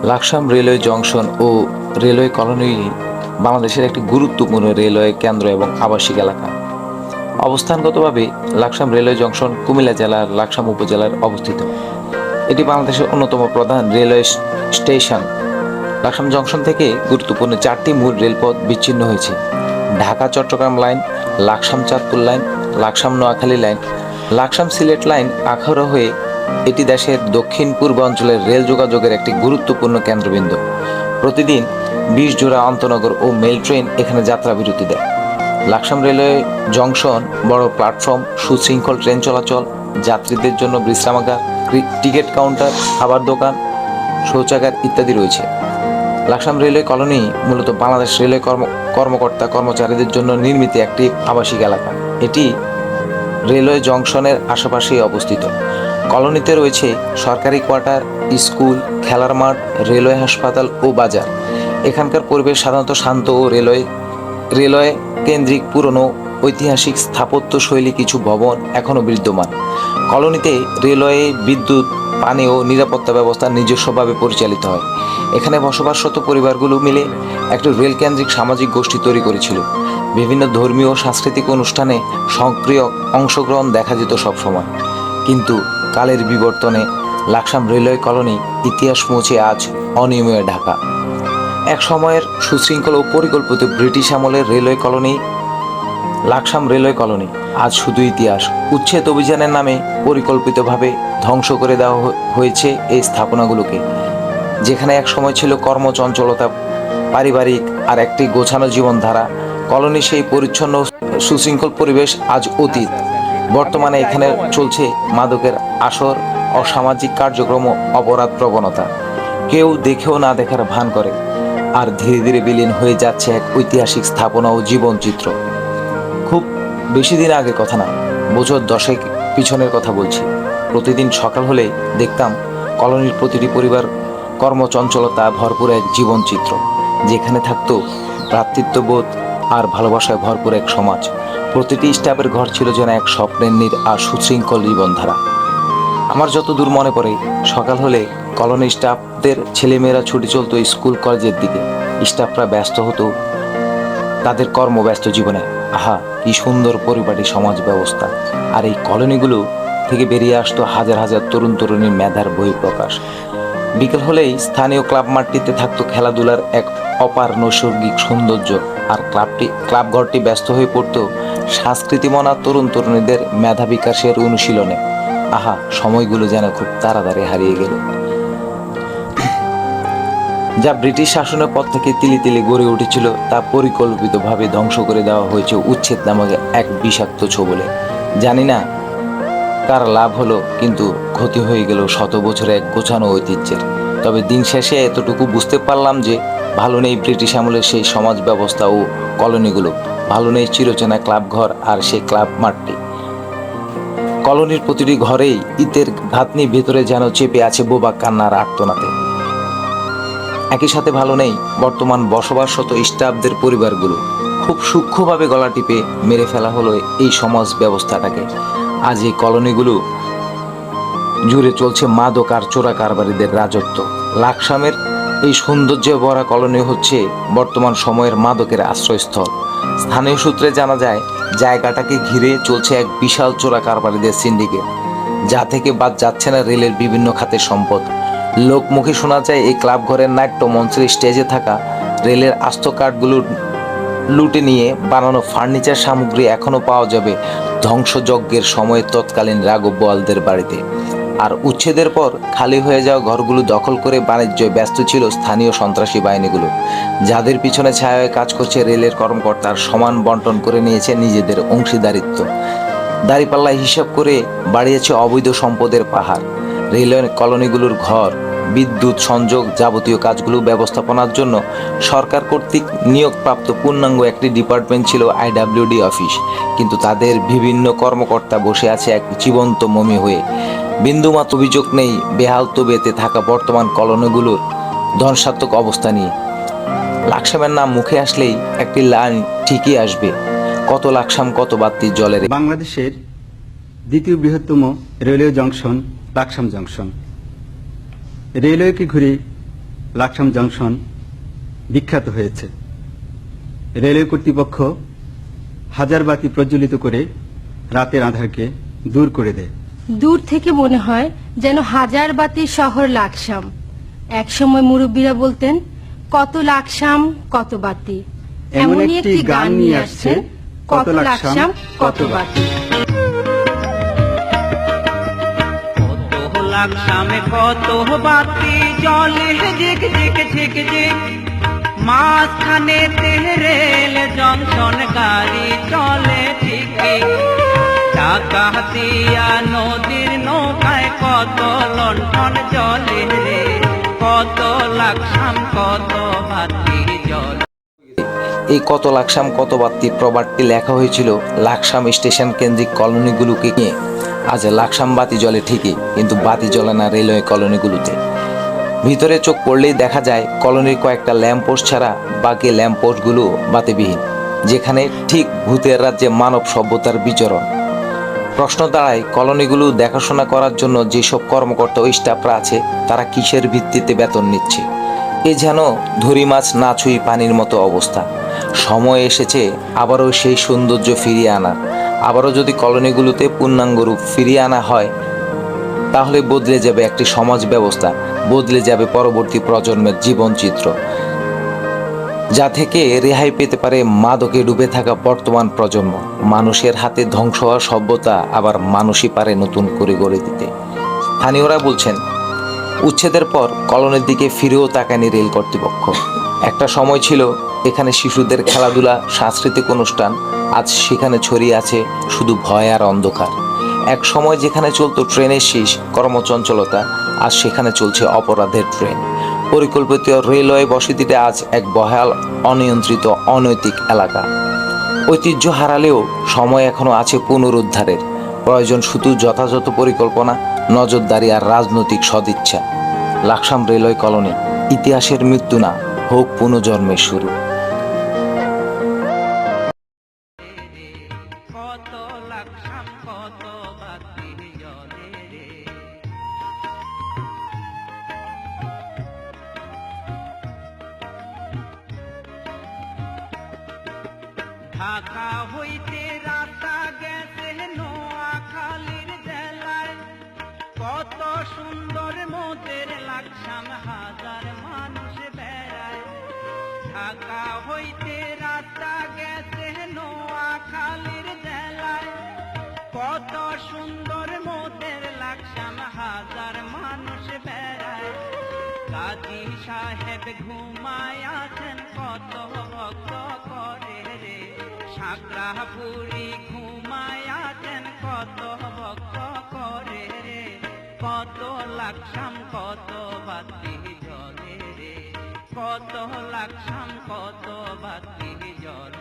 Laksam railway junction ও railway colony বাংলাদেশের একটি গুরুত্বপূর্ণ রেলওয়ে কেন্দ্র এবং আবাসিক এলাকা। অবস্থানগতভাবে লাকসাম রেলওয়ে জংশন কুমিল্লা জেলার লাকসাম উপজেলায় অবস্থিত। এটি বাংলাদেশের অন্যতম প্রধান রেলওয়ে স্টেশন। লাকসাম জংশন থেকে গুরুত্বপূর্ণ 4টি মূল রেলপথ বিচ্ছিন্ন হয়েছে: Dhaka Chattogram line, Laksam Chandpur line, Laksam Noakhali line, Laksam Sylhet line Akhaura হয়ে। এটি দেশের দক্ষিণ পূর্ব অঞ্চলের রেল যোগাযোগের একটি গুরুত্বপূর্ণ কেন্দ্রবিন্দু। প্রতিদিন 20 জোড়া আন্তনগর ও মেল ট্রেন এখানে যাত্রা বিরতি দেয়। লাকসাম রেলওয়ে জংশন বড় প্ল্যাটফর্ম, সুশৃঙ্খল ট্রেন চলাচল, যাত্রীদের জন্য বিশ্রামাগার, টিকিট কাউন্টার, খাবার দোকান, শৌচাগার ইত্যাদি রয়েছে। লাকসাম রেলওয়ে কলোনি মূলত বাংলাদেশ রেলওয়ে কর্মকর্তা কর্মচারীদের জন্য নির্মিত একটি আবাসিক এলাকা। এটি রেলওয়ে জংশনের আশেপাশেই অবস্থিত। কলোনিতে রয়েছে সরকারি কোয়ার্টার, স্কুল, খেলার মাঠ, রেলওয়ে হাসপাতাল ও বাজার। এখানকার পরিবেশ সাধারণত শান্ত ও রেলওয়ে কেন্দ্রিক। পুরনো ঐতিহাসিক স্থাপত্য শৈলী কিছু ভবন এখনও বিদ্যমান। কলোনিতে রেলওয়ে, বিদ্যুৎ, পানি ও নিরাপত্তা ব্যবস্থা নিজস্বভাবে পরিচালিত হয়। এখানে বসবাসরত পরিবারগুলো মিলে একটি রেলকেন্দ্রিক সামাজিক গোষ্ঠী তৈরি করেছিল। বিভিন্ন ধর্মীয় ও সাংস্কৃতিক অনুষ্ঠানে সক্রিয় অংশগ্রহণ দেখা যেত সবসময়। কিন্তু কালের বিবর্তনে লাকসাম রেলওয়ে কলোনি ইতিহাস মুছে আজ অনিয়মে ঢাকা। এক সময়ের সুশৃঙ্খল ও পরিকল্পিত ব্রিটিশ আমলের railway colony Laksam railway colony আজ শুধু ইতিহাস। উচ্ছেদ অভিযানের নামে পরিকল্পিতভাবে ধ্বংস করে দেওয়া হয়েছে এই স্থাপনাগুলোকে। যেখানে এক সময় ছিল কর্মচঞ্চলতা, পারিবারিক আর একটি গোছানো জীবনধারা, কলোনি সেই পরিচ্ছন্ন সুশৃঙ্খল পরিবেশ আজ অতীত। বর্তমানে এখানে চলছে মাদকের আসর, অসামাজিক কার্যক্রম, অপরাধ প্রবণতা। কেউ দেখেও না দেখার ভান করে, আর ধীরে ধীরে বিলীন হয়ে যাচ্ছে এক ঐতিহাসিক স্থাপনা ও জীবনচিত্র। খুব বেশি দিন আগের কথা না, বছর 10 পিছনের কথা বলছি। প্রতিদিন সকাল হলে দেখতাম কলোনির প্রতিটি পরিবার কর্মচঞ্চলতা ভরপুর এক জীবনচিত্র, যেখানে থাকতো ভ্রাতৃত্ববোধ আর ভালোবাসায় ভরপুর এক সমাজ। প্রতিটি স্টাফের ঘর ছিল যেন এক স্বপ্নের নীড় আর সুশৃঙ্খল জীবনধারা। আমার যতদূর মনে পড়ে, সকাল হলে কলোনি স্টাফদের ছেলেমেয়েরা ছুটি চলতো স্কুল কলেজের দিকে। স্টাফরা ব্যস্ত হতো তাদের কর্মব্যস্ত জীবনে। আহা, কি সুন্দর পরিপাটি সমাজ ব্যবস্থা! আর এই কলোনিগুলো থেকে বেরিয়ে আসতো হাজার হাজার তরুণ তরুণীর মেধার বহিঃপ্রকাশ। বিকেল হলেই স্থানীয় ক্লাব মাঠটিতে থাকতো খেলাধুলার এক অপার নৈসর্গিক সৌন্দর্য, আর ক্লাব ঘরটি ব্যস্ত হয়ে পড়তো সংস্কৃতিমনা তরুণ তরুণীদের মেধা বিকাশের অনুশীলনে। আহা, সময়গুলো যেন খুব তাড়াতাড়ি হারিয়ে গেল। যা ব্রিটিশ শাসনের পর থেকে তিলে তিলে গড়ে উঠেছিল, তা পরিকল্পিতভাবে ধ্বংস করে দেওয়া হয়েছে উচ্ছেদ নামক এক বিষাক্ত ছোবলে। জানি না কার লাভ হলো, কিন্তু ক্ষতি হয়ে গেল শত বছরে এক গোছানো ঐতিহ্যের। তবে দিন শেষে এতটুকু বুঝতে পারলাম যে ভালো নেই ব্রিটিশ আমলের সেই সমাজ ব্যবস্থা ও কলোনিগুলো, ভালো নেই চিরচেনা ক্লাব ঘর আর সেই ক্লাব মাঠটি। কলোনির প্রতিটি ঘরেই ইটের ঘাতনি ভেতরে যেন চেপে আছে বোবা কান্নার আর্তনাদে। একই সাথে ভালো নেই বর্তমান বসবাসরত স্টাফদের পরিবারগুলো। খুব সূক্ষ্মভাবে গলা টিপে মেরে ফেলা হলো এই সমাজ ব্যবস্থাটাকে। আজ এই কলোনিগুলো জুড়ে চলছে মাদক আর চোরা কারবারিদের রাজত্ব। লাকসামের এই সৌন্দর্যে ভরা কলোনি হচ্ছে বর্তমান সময়ের মাদকের আশ্রয়স্থল। স্থানীয় সূত্রে জানা যায়, জায়গাটাকে ঘিরে চলছে এক বিশাল চোরা কারবারিদের সিন্ডিকেট, যা থেকে বাদ যাচ্ছে না রেলের বিভিন্ন খাতের সম্পদ। লোকমুখে শোনা যায় এই ক্লাব ঘরের নাট্য মঞ্চের স্টেজে থাকা রেলের আস্ত কাঠগুলো লুটে নিয়ে বানানো ফার্নিচার সামগ্রী এখনও পাওয়া যাবে ধ্বংসযজ্ঞের সময়ে তৎকালীন রাঘব বোয়ালদের বাড়িতে। আর উচ্ছেদের পর খালি হয়ে যাওয়া ঘরগুলো দখল করে বাণিজ্যে ব্যস্ত ছিল স্থানীয় সন্ত্রাসী বাহিনীগুলো, যাদের পিছনে ছায়ায় কাজ করছে রেলের কর্মকর্তার সমান বন্টন করে নিয়েছে নিজেদের অংশীদারিত্ব। দাঁড়িপাল্লায় হিসাব করে বাড়িয়েছে অবৈধ সম্পদের পাহাড়। রেলওয়ে কলোনিগুলোর ঘর, বিদ্যুৎ সংযোগ, যাবতীয় কাজগুলো ব্যবস্থাপনার জন্য সরকার কর্তৃক নিয়োগপ্রাপ্ত পূর্ণাঙ্গ একটি ডিপার্টমেন্ট ছিল আইডব্লিউডি অফিস। কিন্তু তাদের বিভিন্ন কর্মকর্তা বসে আছে এক জীবন্ত মমি হয়ে। বিন্দুমাত্র অভিযোগ নেই বেহাল তবিয়তে থাকা বর্তমান কলোনিগুলোর ধ্বংসাত্মক অবস্থা নিয়ে। লাকসামের নাম মুখে আসলেই একটি লাইন ঠিকই আসবে, কত লাকসাম কত বাতি জলের। বাংলাদেশের দ্বিতীয় বৃহত্তম রেলওয়ে জংশন লাকসাম জংশন। রেলওয়েকে ঘিরে লাকসাম জংশন বিখ্যাত হয়েছে। রেলওয়ে কর্তৃপক্ষ হাজার বাতি প্রজ্বলিত করে রাতের আঁধারকে দূর করে দেয়। দূর থেকে মনে হয় যেন হাজার বাতির শহর লাকসাম। একসময় মুরব্বীরা বলতেন, কত লাকসাম কত বাতি। এমনই একটি গান নিয়ে আসছে, কত লাকসাম কত বাতি। কত লাকসামে কত বাতি জলে ঝিক ঝিক ঝিক ঝিক, মাঝখানে রেল জংশন গাড়ি চলে ঠিক ঠিক। ডাকাতিয়া নদীর নৌকায় কত লণ্ঠন জলে রে, কত লাকসাম কত বাতি জলে। এই কত লাকসাম কত বাতি প্রবাদটি লেখা হয়েছিল লাকসাম স্টেশন কেন্দ্রিক কলোনিগুলোকে নিয়ে। আজ লাকসাম বাতি জ্বলে ঠিকই, কিন্তু বাতি জ্বলে না রেলওয়ে কলোনিগুলোতে। ভিতরে চোখ পড়লেই দেখা যায় কলোনির কয়েকটা ল্যাম্পপোস্ট ছাড়া বাকি ল্যাম্পপোস্টগুলো বাতিবিহীন, যেখানে ঠিক ভূতের রাজ্যে মানব সভ্যতার বিচরণ। প্রশ্ন দাঁড়ায়, কলোনিগুলো দেখাশোনা করার জন্য যেসব কর্মকর্তা ও স্টাফরা আছে তারা কিসের ভিত্তিতে বেতন নিচ্ছে? এ যেন ধরি মাছ না ছুঁই পানির মতো অবস্থা। সময় এসেছে আবারও সেই সৌন্দর্য ফিরিয়ে আনার। আবারও যদি কলোনিগুলোতে পূর্ণাঙ্গ রূপ ফিরিয়ে আনা হয়, তাহলে বদলে যাবে একটি সমাজ ব্যবস্থা, বদলে যাবে পরবর্তী প্রজন্মের জীবনচিত্র, যা থেকে রেহাই পেতে পারে মাদকে ডুবে থাকা বর্তমান প্রজন্ম। মানুষের হাতে ধ্বংস হওয়া সভ্যতা আবার মানুষই পারে নতুন করে গড়ে দিতে। স্থানীয়রা বলছেন, উচ্ছেদের পর কলোনির দিকে ফিরেও তাকায়নি রেল কর্তৃপক্ষ। একটা সময় ছিল এখানে শিশুদের খেলাধুলা, সাংস্কৃতিক অনুষ্ঠান, আজ সেখানে ছড়িয়ে আছে শুধু ভয় আর অন্ধকার। এক সময় যেখানে চলতো ট্রেনের শীষ, কর্মচঞ্চলতা, আজ সেখানে চলছে অপরাধের ট্রেন। পরিকল্পিত রেলওয়ে বসতিতে আজ এক ভয়াল, অনিয়ন্ত্রিত, অনৈতিক এলাকা। ঐতিহ্য হারালেও সময় এখনো আছে পুনরুদ্ধারের। প্রয়োজন শুধু যথাযথ পরিকল্পনা, নজরদারি আর রাজনৈতিক সদিচ্ছা। লাকসাম রেলওয়ে কলোনি ইতিহাসের মৃত্যু না, হোক পুনর্জন্মের শুরু। কত লাকসাম কত বাতি জলে রে। ঢাকা হইতে রাস্তা গেছে নোয়াখালীর জেলায়, কত সুন্দর মোদের লাকসাম হাজার মানুষ বেড়ায়। ঢাকা হইতে রাস্তা গেছে নোয়াখালীর জেলায়, কত সুন্দর মোদের লাকসাম হাজার মানুষ বেড়ায়। কাজী সাহেব ঘুমায় আছেন, কত ভক্ত করে রে। সাকরাপুরি ঘুমায় আছেন, কত ভক্ত করে রে। কত লাকসাম কত বাতি জলে রে, কত লাকসাম কত বাতি জলে।